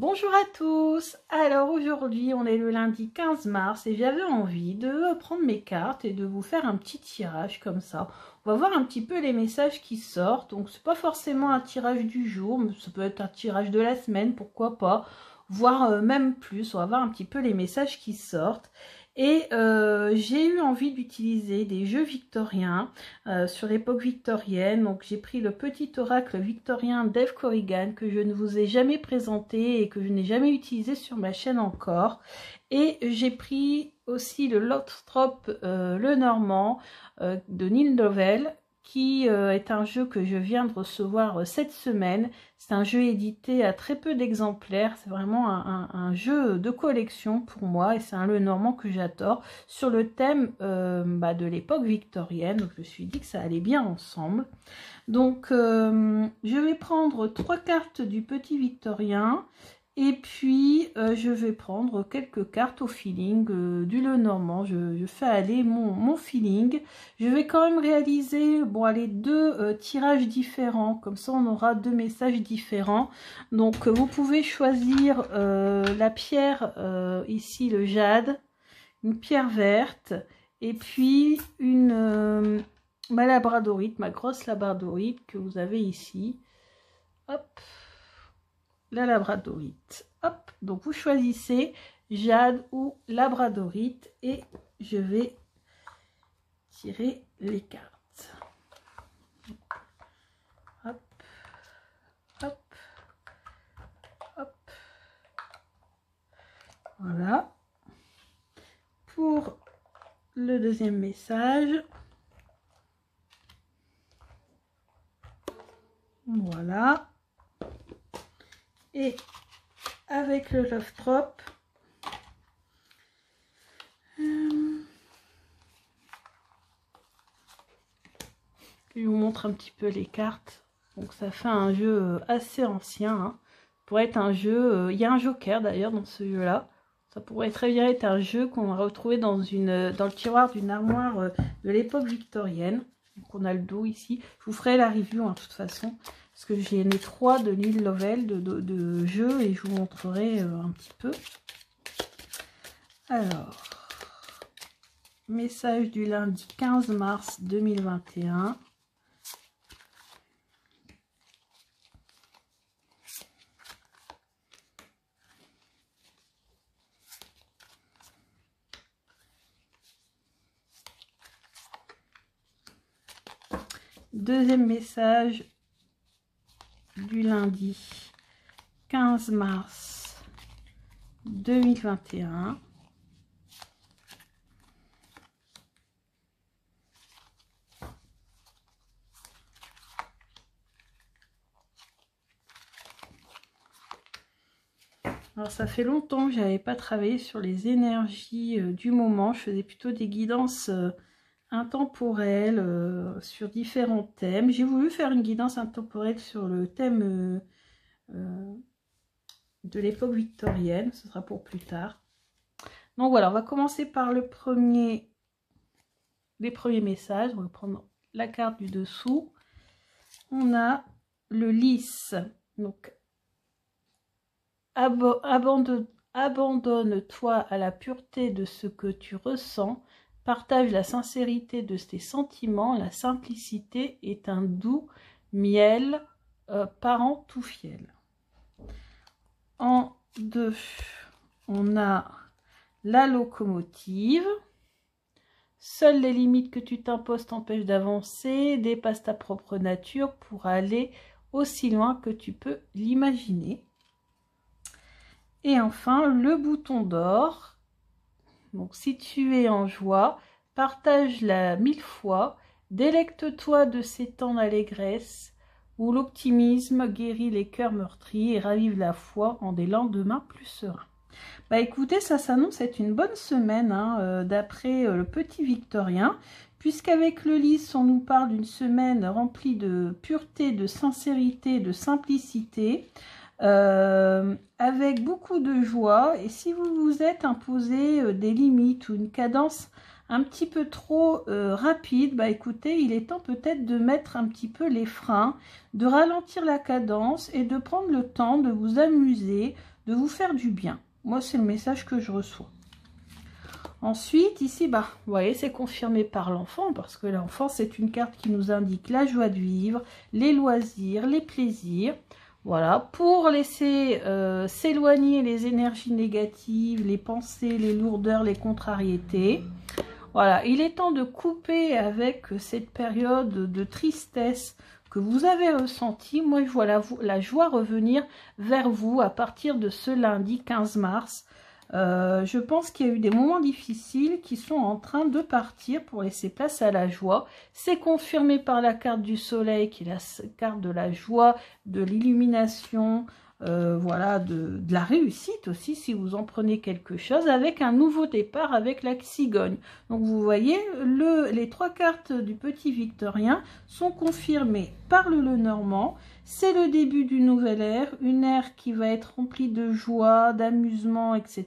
Bonjour à tous. Alors aujourd'hui on est le lundi 15 mars et j'avais envie de prendre mes cartes et de vous faire un petit tirage comme ça. On va voir un petit peu les messages qui sortent. Donc c'est pas forcément un tirage du jour, mais ça peut être un tirage de la semaine, pourquoi pas, voire même plus. On va voir un petit peu les messages qui sortent. Et j'ai eu envie d'utiliser des jeux victoriens sur l'époque victorienne. Donc j'ai pris le petit oracle victorien d'Eve Corrigan que je ne vous ai jamais présenté et que je n'ai jamais utilisé sur ma chaîne encore. Et j'ai pris aussi le Lothrop le Normand de Neil Novell, qui est un jeu que je viens de recevoir cette semaine. C'est un jeu édité à très peu d'exemplaires, c'est vraiment un jeu de collection pour moi et c'est un Lenormand que j'adore sur le thème de l'époque victorienne. Donc je me suis dit que ça allait bien ensemble. Donc je vais prendre 3 cartes du petit victorien. Et puis, je vais prendre quelques cartes au feeling du Lenormand. Je fais aller mon feeling. Je vais quand même réaliser, bon, allez, 2 tirages différents. Comme ça, on aura 2 messages différents. Donc, vous pouvez choisir la pierre, ici, le jade, une pierre verte, et puis ma labradorite, ma grosse labradorite que vous avez ici. Hop. La labradorite. Hop, donc vous choisissez jade ou labradorite et je vais tirer les cartes. Hop, hop, hop. Voilà. Pour le deuxième message, voilà. Et avec le Lothrop, je vous montre un petit peu les cartes. Donc ça fait un jeu assez ancien, hein. Pour être un jeu, il y a un joker d'ailleurs dans ce jeu là. Ça pourrait très bien être un jeu qu'on va retrouver dans le tiroir d'une armoire de l'époque victorienne. Donc on a le dos ici. Je vous ferai la review de toute façon. Parce que j'ai les 3 de Neil Novell de jeux et je vous montrerai un petit peu. Alors, message du lundi 15 mars 2021. Deuxième message du lundi 15 mars 2021. Alors ça fait longtemps que j'avais pas travaillé sur les énergies du moment. Je faisais plutôt des guidances intemporelles sur différents thèmes. J'ai voulu faire une guidance intemporelle sur le thème de l'époque victorienne. Ce sera pour plus tard. Donc voilà, on va commencer par les premiers messages. On va prendre la carte du dessous. On a le lys. Donc abandonne-toi à la pureté de ce que tu ressens. Partage la sincérité de tes sentiments. La simplicité est un doux miel parent tout fiel. En 2, on a la locomotive. Seules les limites que tu t'imposes t'empêchent d'avancer. Dépasse ta propre nature pour aller aussi loin que tu peux l'imaginer. Et enfin, le bouton d'or. Donc, si tu es en joie, partage-la 1000 fois. Délecte-toi de ces temps d'allégresse où l'optimisme guérit les cœurs meurtris et ravive la foi en des lendemains plus sereins. Bah écoutez, ça s'annonce être une bonne semaine, hein, d'après le petit victorien, puisqu'avec le lys, on nous parle d'une semaine remplie de pureté, de sincérité, de simplicité, avec beaucoup de joie. Et si vous vous êtes imposé des limites ou une cadence un petit peu trop rapide, bah écoutez, il est temps peut-être de mettre un petit peu les freins, de ralentir la cadence et de prendre le temps de vous amuser, de vous faire du bien. Moi, c'est le message que je reçois. Ensuite, ici, vous voyez, c'est confirmé par l'enfant, parce que l'enfant, c'est une carte qui nous indique la joie de vivre, les loisirs, les plaisirs. Voilà, pour laisser s'éloigner les énergies négatives, les pensées, les lourdeurs, les contrariétés. Voilà, il est temps de couper avec cette période de tristesse que vous avez ressentie. Moi, je vois la joie revenir vers vous à partir de ce lundi 15 mars. Je pense qu'il y a eu des moments difficiles qui sont en train de partir pour laisser place à la joie. C'est confirmé par la carte du soleil qui est la carte de la joie, de l'illumination, voilà, de la réussite aussi si vous en prenez quelque chose, avec un nouveau départ avec la cigogne. Donc vous voyez, les 3 cartes du petit victorien sont confirmées par le Lenormand. C'est le début d'une nouvelle ère, une ère qui va être remplie de joie, d'amusement, etc.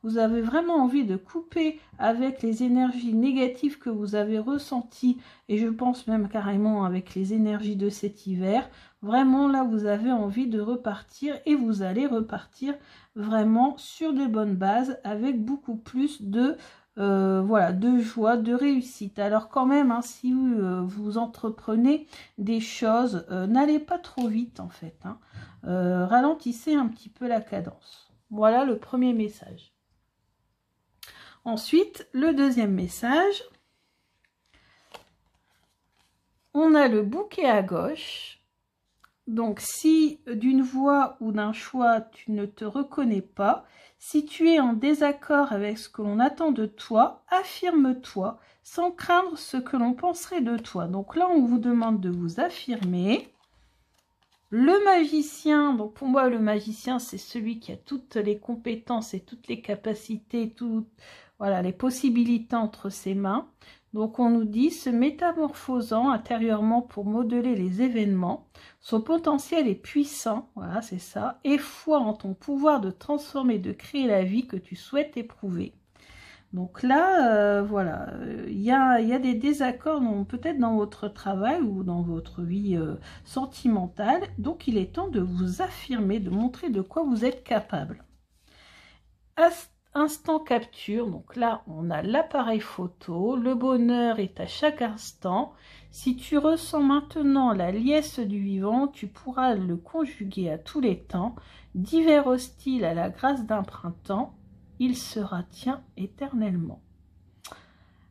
Vous avez vraiment envie de couper avec les énergies négatives que vous avez ressenties, et je pense même carrément avec les énergies de cet hiver. Vraiment, là, vous avez envie de repartir, et vous allez repartir vraiment sur de bonnes bases, avec beaucoup plus de... voilà, de joie, de réussite. Alors quand même, hein, si vous entreprenez des choses, n'allez pas trop vite en fait. Hein. Ralentissez un petit peu la cadence. Voilà le premier message. Ensuite, le deuxième message. On a le bouquet à gauche. Donc si d'une voix ou d'un choix, tu ne te reconnais pas, si tu es en désaccord avec ce que l'on attend de toi, affirme-toi sans craindre ce que l'on penserait de toi. Donc là, on vous demande de vous affirmer. Le magicien, donc pour moi, le magicien, c'est celui qui a toutes les compétences et toutes les capacités, voilà, les possibilités entre ses mains. Donc on nous dit, se métamorphosant intérieurement pour modeler les événements, son potentiel est puissant, voilà c'est ça, et foi en ton pouvoir de transformer, de créer la vie que tu souhaites éprouver. Donc là, voilà, il y a des désaccords peut-être dans votre travail ou dans votre vie sentimentale, donc il est temps de vous affirmer, de montrer de quoi vous êtes capable. Instant capture, donc là on a l'appareil photo, le bonheur est à chaque instant. Si tu ressens maintenant la liesse du vivant, tu pourras le conjuguer à tous les temps. D'hiver hostile à la grâce d'un printemps, il sera tien éternellement.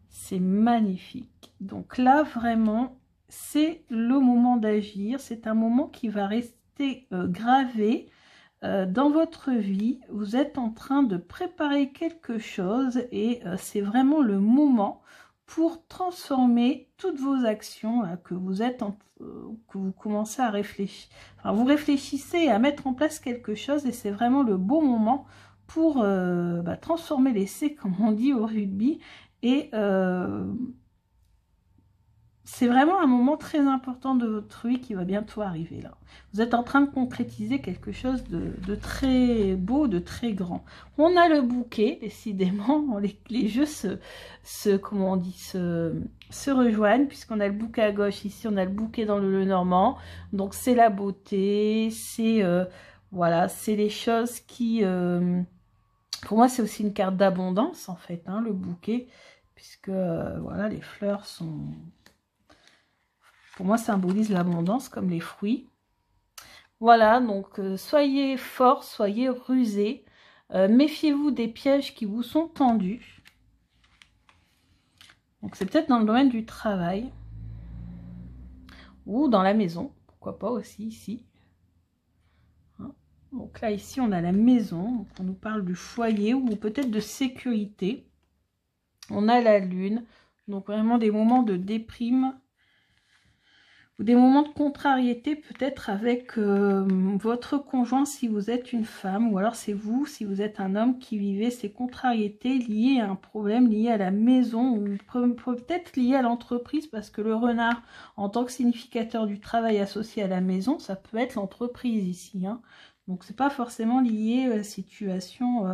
C'est magnifique. Donc là vraiment c'est le moment d'agir, c'est un moment qui va rester gravé dans votre vie. Vous êtes en train de préparer quelque chose et c'est vraiment le moment pour transformer toutes vos actions que vous êtes que vous commencez à réfléchir. Enfin, vous réfléchissez à mettre en place quelque chose et c'est vraiment le bon moment pour transformer l'essai, comme on dit au rugby, et c'est vraiment un moment très important de votre vie qui va bientôt arriver là. Vous êtes en train de concrétiser quelque chose de très beau, de très grand. On a le bouquet, décidément, les jeux comment on dit, se rejoignent, puisqu'on a le bouquet à gauche, ici on a le bouquet dans le Lenormand. Donc c'est la beauté, c'est voilà, c'est les choses qui... pour moi c'est aussi une carte d'abondance en fait, hein, le bouquet, puisque voilà, les fleurs sont... Pour moi, symbolise l'abondance comme les fruits. Voilà, donc soyez forts, soyez rusés. Méfiez-vous des pièges qui vous sont tendus. Donc c'est peut-être dans le domaine du travail. Ou dans la maison. Pourquoi pas aussi ici. Hein. Donc là, ici, on a la maison. Donc on nous parle du foyer ou peut-être de sécurité. On a la lune. Donc vraiment des moments de déprime. Ou des moments de contrariété peut-être avec votre conjoint si vous êtes une femme, ou alors c'est vous si vous êtes un homme qui vivez ces contrariétés liées à un problème, lié à la maison, ou peut-être lié à l'entreprise, parce que le renard en tant que significateur du travail associé à la maison, ça peut être l'entreprise ici. Hein. Donc c'est pas forcément lié à la situation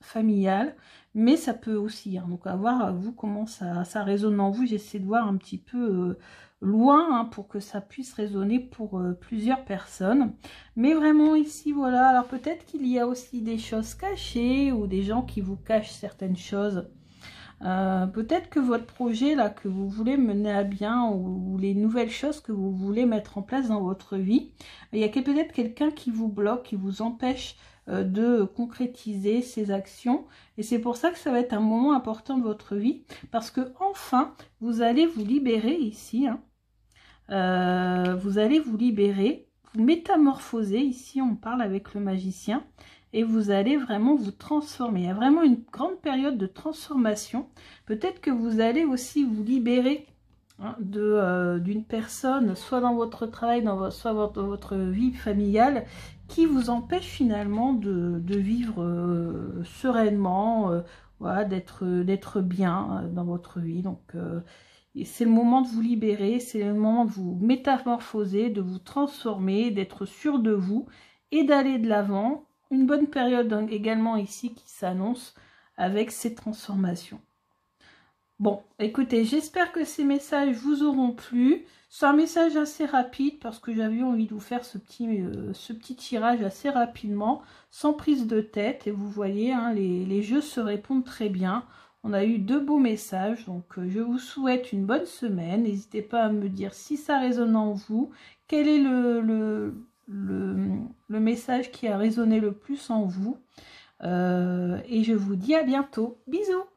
familiale, mais ça peut aussi. Hein. Donc à voir vous comment ça résonne en vous. J'essaie de voir un petit peu loin hein, pour que ça puisse résonner pour plusieurs personnes. Mais vraiment ici, voilà. Alors peut-être qu'il y a aussi des choses cachées ou des gens qui vous cachent certaines choses. Peut-être que votre projet là que vous voulez mener à bien ou les nouvelles choses que vous voulez mettre en place dans votre vie, il y a peut-être quelqu'un qui vous bloque, qui vous empêche de concrétiser ces actions, et c'est pour ça que ça va être un moment important de votre vie, parce que enfin vous allez vous libérer ici, hein. Vous allez vous libérer, vous métamorphoser, ici on parle avec le magicien, et vous allez vraiment vous transformer. Il y a vraiment une grande période de transformation. Peut-être que vous allez aussi vous libérer hein, d'une personne, soit dans votre travail, soit dans votre vie familiale, qui vous empêche finalement de vivre sereinement, voilà, d'être bien dans votre vie. Donc c'est le moment de vous libérer, c'est le moment de vous métamorphoser, de vous transformer, d'être sûr de vous et d'aller de l'avant. Une bonne période également ici qui s'annonce avec ces transformations. Bon, écoutez, j'espère que ces messages vous auront plu. C'est un message assez rapide parce que j'avais envie de vous faire ce petit tirage assez rapidement, sans prise de tête. Et vous voyez, hein, les jeux se répondent très bien. On a eu 2 beaux messages, donc je vous souhaite une bonne semaine. N'hésitez pas à me dire si ça résonne en vous, quel est le message qui a résonné le plus en vous. Et je vous dis à bientôt. Bisous!